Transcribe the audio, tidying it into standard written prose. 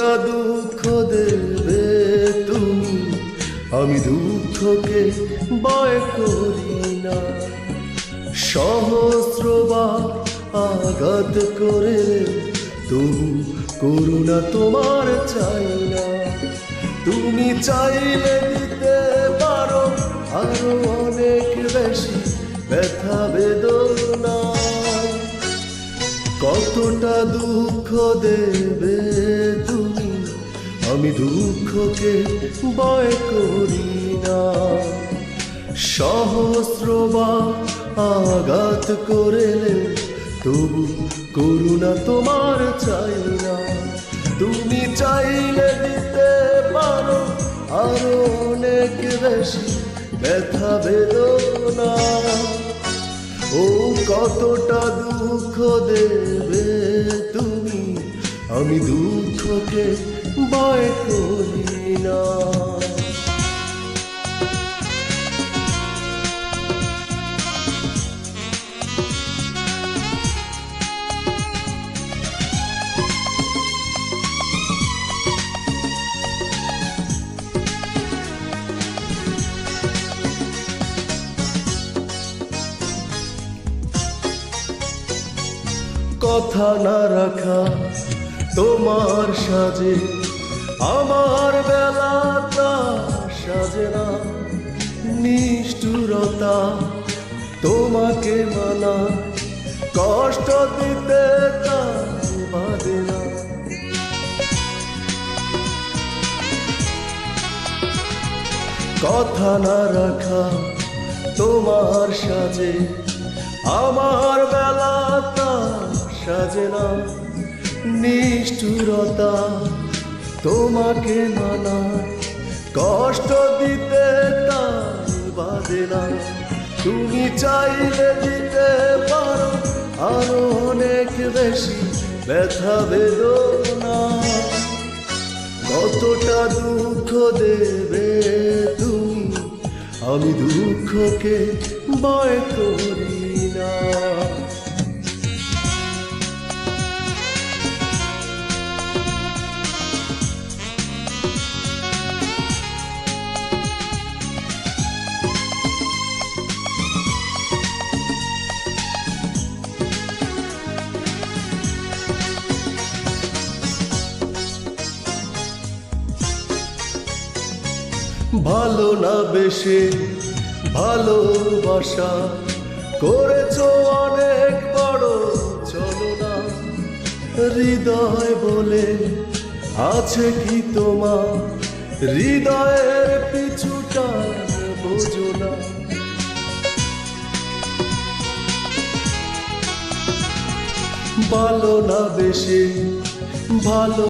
কতটা দুঃখ দেবে তুমি, আমি দুঃখকে ভয় করি না। সহস্রবার আঘাত করে তবু করুণা তোমার চাই না। তুমি চাইলে দিতে পারো আরো অনেক বেশি ব্যথা বেদনা। কতটা দুঃখ দেবে তুমি, আমি দুঃখকে ভয় করি না। সহস্রবার আঘাত করেলে তবু করুণা তোমার চাই না। তুমি চাইলে দিতে পারো আরো অনেক বেশি ব্যথা বেদনা। ও কতটা দুঃখ দেবে তুমি, আমি দুঃখকে ভয় করি না। কথা না রাখা তোমার সাজে, আমার বেলাটা সাজে না। নিষ্ঠুরতা তোমাকে মানা, কষ্ট দিতে বাদে না। কথা না রাখা তোমার সাজে, আমার বেলাটা সাজে না। নিষ্ঠুরতা তোমাকে মানায়, কষ্ট দিতে তাই বাদে না। তুমি চাইলে দিতে পারো আরো অনেক বেশি ব্যথা বেদনা। কতটা দুঃখ দেবে তুমি, আমি দুঃখকে ভয় করি না। ভালো না বেশে ভালোবাসা করেছো অনেক বড় ছলনা। হৃদয় বলে আছে কি তোমার, হৃদয়ের পিছুটা বোঝো না। ভালো না বেশে ভালো